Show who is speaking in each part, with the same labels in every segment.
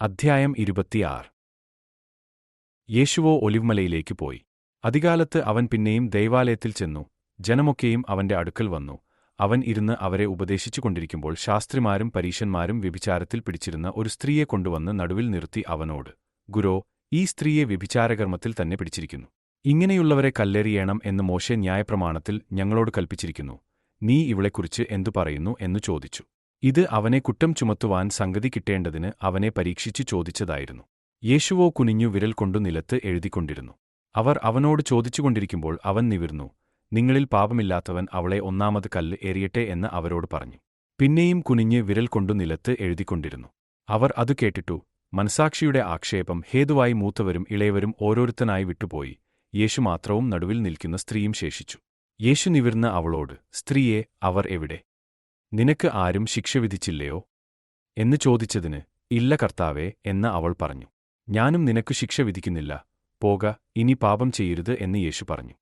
Speaker 1: അധ്യായം 26. യേശുവോ ഒലിവ്മലയിലേക്ക് പോയി. അതികാലത്ത് അവൻ പിന്നെയും ദൈവാലയത്തിൽ ചെന്നു. ജനമൊക്കെയും അവന്റെ അടുക്കൽ വന്നു. അവൻ ഇരുന്ന് അവരെ ഉപദേശിച്ചുകൊണ്ടിരിക്കുമ്പോൾ ശാസ്ത്രിമാരും പരീശന്മാരും വ്യഭിചാരത്തിൽ പിടിച്ചിരുന്ന ഒരു സ്ത്രീയെ കൊണ്ടുവന്ന് നടുവിൽ നിർത്തി അവനോട്, ഗുരോ, ഈ സ്ത്രീയെ വ്യഭിചാരകർമ്മത്തിൽ തന്നെ പിടിച്ചിരിക്കുന്നു. ഇങ്ങനെയുള്ളവരെ കല്ലെറിയണം എന്ന് മോശെ ന്യായപ്രമാണത്തിൽ ഞങ്ങളോട് കൽപ്പിച്ചിരിക്കുന്നു. നീ ഇവളെക്കുറിച്ച് എന്തു പറയുന്നു എന്നു ചോദിച്ചു. ഇത് അവനെ കുറ്റം ചുമത്തുവാൻ സംഗതി കിട്ടേണ്ടതിന് അവനെ പരീക്ഷിച്ചു ചോദിച്ചതായിരുന്നു. യേശുവോ കുനിഞ്ഞു വിരൽ കൊണ്ടു നിലത്ത് എഴുതിക്കൊണ്ടിരുന്നു. അവർ അവനോട് ചോദിച്ചുകൊണ്ടിരിക്കുമ്പോൾ അവൻ നിവിർന്നു, നിങ്ങളിൽ പാപമില്ലാത്തവൻ അവളെ ഒന്നാമത് കല്ല് എറിയട്ടെ എന്ന് അവരോട് പറഞ്ഞു. പിന്നെയും കുനിഞ്ഞ് വിരൽ കൊണ്ടു നിലത്ത് എഴുതിക്കൊണ്ടിരുന്നു. അവർ അതു കേട്ടിട്ടു മനസാക്ഷിയുടെ ആക്ഷേപം ഹേതുവായി മൂത്തവരും ഇളയവരും ഓരോരുത്തനായി വിട്ടുപോയി. യേശു മാത്രവും നടുവിൽ നിൽക്കുന്ന സ്ത്രീയും ശേഷിച്ചു. യേശു നിവിർന്ന് അവളോട്, സ്ത്രീയെ, അവർ എവിടെ? നിനക്ക് ആരും ശിക്ഷ വിധിച്ചില്ലയോ? എന്ന് ചോദിച്ചതിന്, ഇല്ല കർത്താവേ എന്ന് അവൾ പറഞ്ഞു. ഞാനും നിനക്കു ശിക്ഷ വിധിക്കുന്നില്ല, പോക, ഇനി പാപം ചെയ്യരുത് എന്ന് യേശു പറഞ്ഞു.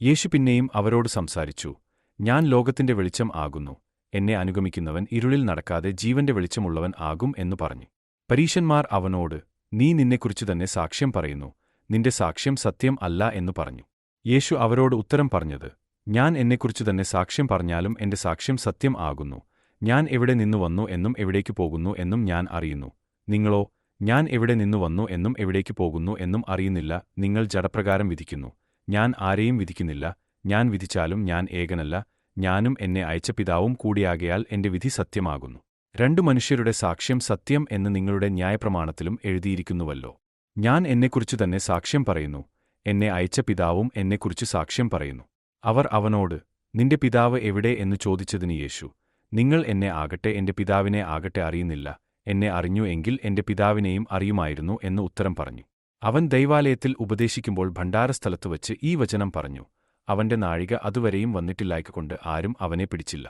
Speaker 1: യേശു പിന്നെയും അവരോട് സംസാരിച്ചു, ഞാൻ ലോകത്തിന്റെ വെളിച്ചം ആകുന്നു. എന്നെ അനുഗമിക്കുന്നവൻ ഇരുളിൽ നടക്കാതെ ജീവന്റെ വെളിച്ചമുള്ളവൻ ആകും എന്നു പറഞ്ഞു. പരീശന്മാർ അവനോട്, നീ നിന്നെക്കുറിച്ചു തന്നെ സാക്ഷ്യം പറയുന്നു, നിന്റെ സാക്ഷ്യം സത്യം അല്ല എന്നു പറഞ്ഞു. യേശു അവരോട് ഉത്തരം പറഞ്ഞത്, ഞാൻ എന്നെക്കുറിച്ചു തന്നെ സാക്ഷ്യം പറഞ്ഞാലും എന്റെ സാക്ഷ്യം സത്യം ആകുന്നു. ഞാൻ എവിടെ നിന്നു വന്നു എന്നും എവിടേക്കു പോകുന്നു എന്നും ഞാൻ അറിയുന്നു. നിങ്ങളോ, ഞാൻ എവിടെ നിന്നു വന്നു എന്നും എവിടേക്കു പോകുന്നു എന്നും അറിയുന്നില്ല. നിങ്ങൾ ജഡപ്രകാരം വിധിക്കുന്നു. ഞാൻ ആരെയും വിധിക്കുന്നില്ല. ഞാൻ വിധിച്ചാലും ഞാൻ ഏകനല്ല, ഞാനും എന്നെ അയച്ച പിതാവും കൂടിയാകയാൽ എന്റെ വിധി സത്യമാകുന്നു. രണ്ടു മനുഷ്യരുടെ സാക്ഷ്യം സത്യം എന്ന് നിങ്ങളുടെ ന്യായപ്രമാണത്തിലും എഴുതിയിരിക്കുന്നുവല്ലോ. ഞാൻ എന്നെക്കുറിച്ചു തന്നെ സാക്ഷ്യം പറയുന്നു, എന്നെ അയച്ച പിതാവും എന്നെക്കുറിച്ചു സാക്ഷ്യം പറയുന്നു. അവർ അവനോട്, നിന്റെ പിതാവ് എവിടെ എന്നു ചോദിച്ചതിന് യേശു, നിങ്ങൾ എന്നെ ആകട്ടെ എന്റെ പിതാവിനെ ആകട്ടെ അറിയുന്നില്ല. എന്നെ അറിഞ്ഞു എങ്കിൽ എന്റെ പിതാവിനെയും അറിയുമായിരുന്നു എന്ന് ഉത്തരം പറഞ്ഞു. അവൻ ദൈവാലയത്തിൽ ഉപദേശിക്കുമ്പോൾ ഭണ്ഡാരസ്ഥലത്തുവച്ച് ഈ വചനം പറഞ്ഞു. അവന്റെ നാഴിക അതുവരെയും വന്നിട്ടില്ലായ്കൊണ്ട് ആരും അവനെ പിടിച്ചില്ല.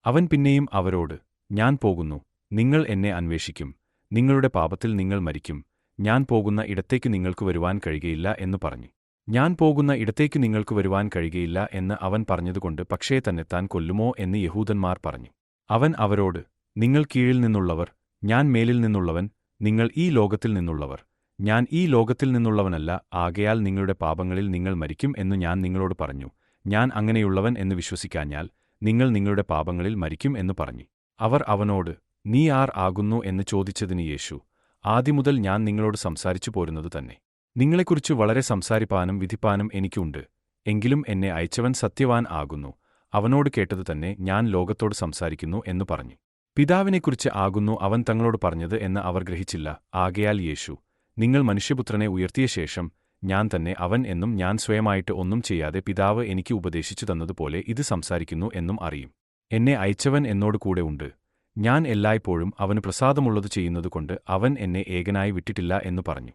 Speaker 1: അവൻ പിന്നെയും അവരോട്, ഞാൻ പോകുന്നു, നിങ്ങൾ എന്നെ അന്വേഷിക്കും. നിങ്ങളുടെ പാപത്തിൽ നിങ്ങൾ മരിക്കും. ഞാൻ പോകുന്ന ഇടത്തേക്ക് നിങ്ങൾക്ക് വരുവാൻ കഴിയുകയില്ല എന്ന് പറഞ്ഞു. ഞാൻ പോകുന്ന ഇടത്തേക്ക് നിങ്ങൾക്ക് വരുവാൻ കഴിയുകയില്ല എന്ന് അവൻ പറഞ്ഞതുകൊണ്ട് പക്ഷേ തന്നെത്താൻ കൊല്ലുമോ എന്ന് യഹൂദന്മാർ പറഞ്ഞു. അവൻ അവരോട്, നിങ്ങൾ കീഴിൽ നിന്നുള്ളവർ, ഞാൻ മേലിൽ നിന്നുള്ളവൻ. നിങ്ങൾ ഈ ലോകത്തിൽ നിന്നുള്ളവർ, ഞാൻ ഈ ലോകത്തിൽ നിന്നുള്ളവനല്ല. ആകയാൽ നിങ്ങളുടെ പാപങ്ങളിൽ നിങ്ങൾ മരിക്കും എന്നു ഞാൻ നിങ്ങളോട് പറഞ്ഞു. ഞാൻ അങ്ങനെയുള്ളവൻ എന്ന് വിശ്വസിക്കാഞ്ഞാൽ നിങ്ങൾ നിങ്ങളുടെ പാപങ്ങളിൽ മരിക്കും എന്നു പറഞ്ഞു. അവർ അവനോട്, നീ ആർ ആകുന്നു എന്ന് ചോദിച്ചതിന് യേശു, ആദിമുതൽ ഞാൻ നിങ്ങളോട് സംസാരിച്ചു പോരുന്നത് തന്നെ. നിങ്ങളെക്കുറിച്ച് വളരെ സംസാരിപ്പാനും വിധിപ്പാനും എനിക്കുണ്ട്. എങ്കിലും എന്നെ അയച്ചവൻ സത്യവാൻ ആകുന്നു. അവനോട് കേട്ടതു തന്നെ ഞാൻ ലോകത്തോട് സംസാരിക്കുന്നു എന്നു പറഞ്ഞു. പിതാവിനെക്കുറിച്ച് ആകുന്നു അവൻ തങ്ങളോട് പറഞ്ഞത് എന്ന് അവർ ഗ്രഹിച്ചില്ല. ആകയാൽ യേശു, നിങ്ങൾ മനുഷ്യപുത്രനെ ഉയർത്തിയ ശേഷം ഞാൻ തന്നെ അവൻ എന്നും ഞാൻ സ്വയമായിട്ട് ഒന്നും ചെയ്യാതെ പിതാവ് എനിക്ക് ഉപദേശിച്ചു തന്നതുപോലെ ഇത് സംസാരിക്കുന്നു എന്നും അറിയും. എന്നെ അയച്ചവൻ എന്നോട് കൂടെ ഉണ്ട്. ഞാൻ എല്ലായ്പ്പോഴും അവന് പ്രസാദമുള്ളതു ചെയ്യുന്നതുകൊണ്ട് അവൻ എന്നെ ഏകനായി വിട്ടിട്ടില്ല എന്നു പറഞ്ഞു.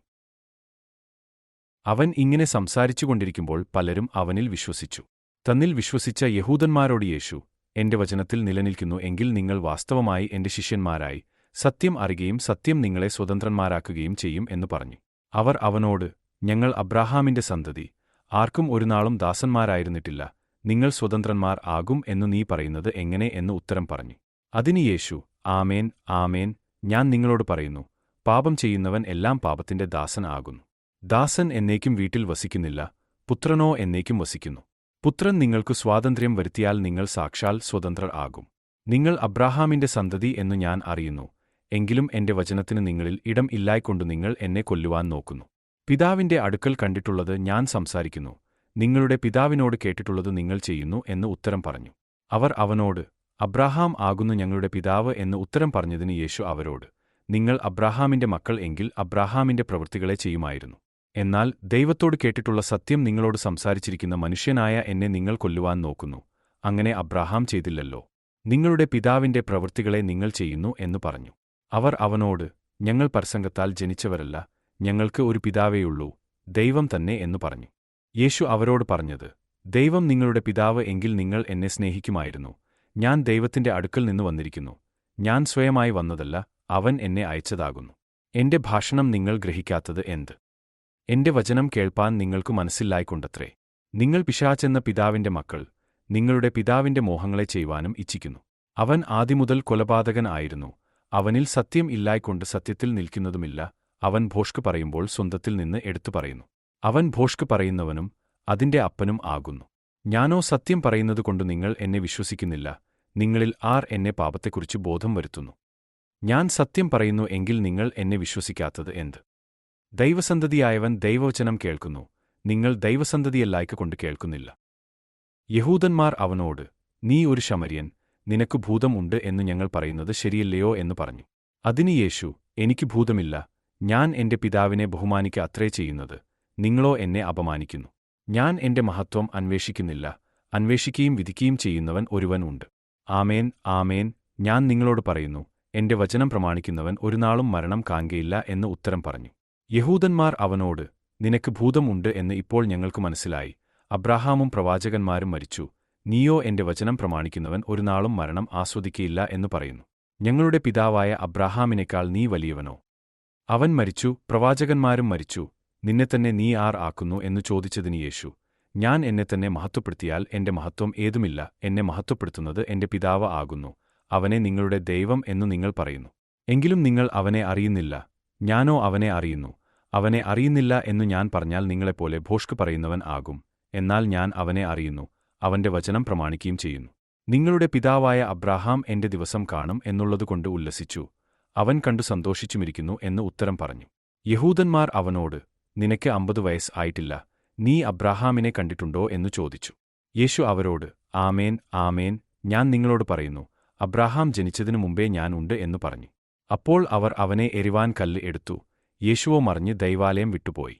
Speaker 1: അവൻ ഇങ്ങനെ സംസാരിച്ചുകൊണ്ടിരിക്കുമ്പോൾ പലരും അവനിൽ വിശ്വസിച്ചു. തന്നിൽ വിശ്വസിച്ച യഹൂദന്മാരോട് യേശു, എന്റെ വചനത്തിൽ നിലനിൽക്കുന്നു എങ്കിൽ നിങ്ങൾ വാസ്തവമായി എന്റെ ശിഷ്യന്മാരായി സത്യം അറിയുകയും സത്യം നിങ്ങളെ സ്വതന്ത്രന്മാരാക്കുകയും ചെയ്യും എന്നു പറഞ്ഞു. അവർ അവനോട്, ഞങ്ങൾ അബ്രാഹാമിന്റെ സന്തതി, ആർക്കും ഒരുനാളും ദാസന്മാരായിരുന്നിട്ടില്ല. നിങ്ങൾ സ്വതന്ത്രന്മാർ ആകും എന്നു നീ പറയുന്നത് എങ്ങനെ എന്ന് ഉത്തരം പറഞ്ഞു. അതിന് യേശു, ആമേൻ, ആമേൻ, ഞാൻ നിങ്ങളോട് പറയുന്നു, പാപം ചെയ്യുന്നവൻ എല്ലാം പാപത്തിന്റെ ദാസൻ ആകുന്നു. ദാസൻ എന്നേക്കും വീട്ടിൽ വസിക്കുന്നില്ല, പുത്രനോ എന്നേക്കും വസിക്കുന്നു. പുത്രൻ നിങ്ങൾക്ക് സ്വാതന്ത്ര്യം വരുത്തിയാൽ നിങ്ങൾ സാക്ഷാൽ സ്വതന്ത്രർ ആകും. നിങ്ങൾ അബ്രാഹാമിന്റെ സന്തതി എന്നു ഞാൻ അറിയുന്നു. എങ്കിലും എന്റെ വചനത്തിന് നിങ്ങളിൽ ഇടം ഇല്ലായ്ക്കൊണ്ടു നിങ്ങൾ എന്നെ കൊല്ലുവാൻ നോക്കുന്നു. പിതാവിന്റെ അടുക്കൽ കണ്ടിട്ടുള്ളത് ഞാൻ സംസാരിക്കുന്നു. നിങ്ങളുടെ പിതാവിനോട് കേട്ടിട്ടുള്ളത് നിങ്ങൾ ചെയ്യുന്നു എന്ന് ഉത്തരം പറഞ്ഞു. അവർ അവനോട്, അബ്രാഹാം ആകുന്നു ഞങ്ങളുടെ പിതാവ് എന്ന് ഉത്തരം പറഞ്ഞതിന് യേശു അവരോട്, നിങ്ങൾ അബ്രാഹാമിന്റെ മക്കൾ എങ്കിൽ അബ്രാഹാമിന്റെ പ്രവൃത്തികളെ ചെയ്യുമായിരുന്നു. എന്നാൽ ദൈവത്തോട് കേട്ടിട്ടുള്ള സത്യം നിങ്ങളോട് സംസാരിച്ചിരിക്കുന്ന മനുഷ്യനായ എന്നെ നിങ്ങൾ കൊല്ലുവാൻ നോക്കുന്നു. അങ്ങനെ അബ്രാഹാം ചെയ്തില്ലല്ലോ. നിങ്ങളുടെ പിതാവിന്റെ പ്രവൃത്തികളെ നിങ്ങൾ ചെയ്യുന്നു എന്ന് പറഞ്ഞു. അവർ അവനോട്, ഞങ്ങൾ പരസംഗത്താൽ ജനിച്ചവരല്ല, ഞങ്ങൾക്ക് ഒരു പിതാവേയുള്ളൂ, ദൈവം തന്നെ എന്നു പറഞ്ഞു. യേശു അവരോട് പറഞ്ഞത്, ദൈവം നിങ്ങളുടെ പിതാവ് എങ്കിൽ നിങ്ങൾ എന്നെ സ്നേഹിക്കുമായിരുന്നു. ഞാൻ ദൈവത്തിന്റെ അടുക്കൽ നിന്ന് വന്നിരിക്കുന്നു. ഞാൻ സ്വയമായി വന്നതല്ല, അവൻ എന്നെ അയച്ചതാകുന്നു. എന്റെ ഭാഷണം നിങ്ങൾ ഗ്രഹിക്കാത്തത് എന്ത്? എന്റെ വചനം കേൾപ്പാൻ നിങ്ങൾക്കു മനസ്സില്ലായ്ക്കൊണ്ടത്രേ. നിങ്ങൾ പിശാചെന്ന പിതാവിന്റെ മക്കൾ, നിങ്ങളുടെ പിതാവിന്റെ മോഹങ്ങളെ ചെയ്യുവാനും ഇച്ഛിക്കുന്നു. അവൻ ആദിമുതൽ കൊലപാതകൻ ആയിരുന്നു. അവനിൽ സത്യം ഇല്ലായ്കൊണ്ട് സത്യത്തിൽ നിൽക്കുന്നതുമില്ല. അവൻ ഭോഷ്ക് പറയുമ്പോൾ സ്വന്തത്തിൽ നിന്ന് എടുത്തു പറയുന്നു. അവൻ ഭോഷ്ക് പറയുന്നവനും അതിന്റെ അപ്പനും ആകുന്നു. ഞാനോ സത്യം പറയുന്നതുകൊണ്ട് നിങ്ങൾ എന്നെ വിശ്വസിക്കുന്നില്ല. നിങ്ങളിൽ ആർ എന്നെ പാപത്തെക്കുറിച്ച് ബോധം വരുത്തുന്നു? ഞാൻ സത്യം പറയുന്നു എങ്കിൽ നിങ്ങൾ എന്നെ വിശ്വസിക്കാത്തത് എന്ത്? ദൈവസന്തതിയായവൻ ദൈവവചനം കേൾക്കുന്നു. നിങ്ങൾ ദൈവസന്തതിയല്ലായ്ക്കൊണ്ട് കേൾക്കുന്നില്ല. യഹൂദന്മാർ അവനോട്, നീ ഒരു ശമര്യൻ, നിനക്ക് ഭൂതം ഉണ്ട് എന്ന് ഞങ്ങൾ പറയുന്നത് ശരിയല്ലയോ എന്ന് പറഞ്ഞു. അതിന് യേശു, എനിക്ക് ഭൂതമില്ല. ഞാൻ എന്റെ പിതാവിനെ ബഹുമാനിക്ക അത്രേ ചെയ്യുന്നത്. നിങ്ങളോ എന്നെ അപമാനിക്കുന്നു. ഞാൻ എന്റെ മഹത്വം അന്വേഷിക്കുന്നില്ല. അന്വേഷിക്കുകയും വിധിക്കുകയും ചെയ്യുന്നവൻ ഒരുവൻ ഉണ്ട്. ആമേൻ, ആമേൻ, ഞാൻ നിങ്ങളോട് പറയുന്നു, എന്റെ വചനം പ്രമാണിക്കുന്നവൻ ഒരുനാളും മരണം കാൺകയില്ല എന്ന് ഉത്തരം പറഞ്ഞു. യഹൂദന്മാർ അവനോട്, നിനക്ക് ഭൂതം ഉണ്ട് എന്ന് ഇപ്പോൾ ഞങ്ങൾക്ക് മനസ്സിലായി. അബ്രാഹാമും പ്രവാചകന്മാരും മരിച്ചു. നീയോ എന്റെ വചനം പ്രമാണിക്കുന്നവൻ ഒരുനാളും മരണം ആസ്വദിക്കയില്ല എന്ന് പറയുന്നു. ഞങ്ങളുടെ പിതാവായ അബ്രാഹാമിനേക്കാൾ നീ വലിയവനോ? അവൻ മരിച്ചു, പ്രവാചകന്മാരും മരിച്ചു. നിന്നെത്തന്നെ നീ ആർ ആക്കുന്നു എന്നു ചോദിച്ചതിന് യേശു, ഞാൻ എന്നെത്തന്നെ മഹത്വപ്പെടുത്തിയാൽ എന്റെ മഹത്വം ഏതുമില്ല. എന്നെ മഹത്വപ്പെടുത്തുന്നത് എന്റെ പിതാവ് ആകുന്നു. അവനെ നിങ്ങളുടെ ദൈവം എന്നു നിങ്ങൾ പറയുന്നു. എങ്കിലും നിങ്ങൾ അവനെ അറിയുന്നില്ല. ഞാനോ അവനെ അറിയുന്നു. അവനെ അറിയുന്നില്ല എന്നു ഞാൻ പറഞ്ഞാൽ നിങ്ങളെപ്പോലെ ഭോഷ്ക് പറയുന്നവൻ ആകും. എന്നാൽ ഞാൻ അവനെ അറിയുന്നു, അവന്റെ വചനം പ്രമാണിക്കുകയും ചെയ്യുന്നു. നിങ്ങളുടെ പിതാവായ അബ്രാഹാം എന്റെ ദിവസം കാണും എന്നുള്ളതുകൊണ്ട് ഉല്ലസിച്ചു. അവൻ കണ്ടു സന്തോഷിച്ചുമിരിക്കുന്നു എന്ന് ഉത്തരം പറഞ്ഞു. യഹൂദന്മാർ അവനോട്, നിനക്ക് 50 വയസ്സ് ആയിട്ടില്ല. നീ അബ്രാഹാമിനെ കണ്ടിട്ടുണ്ടോ എന്നു ചോദിച്ചു. യേശു അവരോട്, ആമേൻ, ആമേൻ, ഞാൻ നിങ്ങളോട് പറയുന്നു, അബ്രാഹാം ജനിച്ചതിനു മുമ്പേ ഞാൻ ഉണ്ട് എന്നു പറഞ്ഞു. അപ്പോൾ അവർ അവനെ എറിവാൻ കല്ല് എടുത്തു. യേശുവോ മറിഞ്ഞ് ദൈവാലയം വിട്ടുപോയി.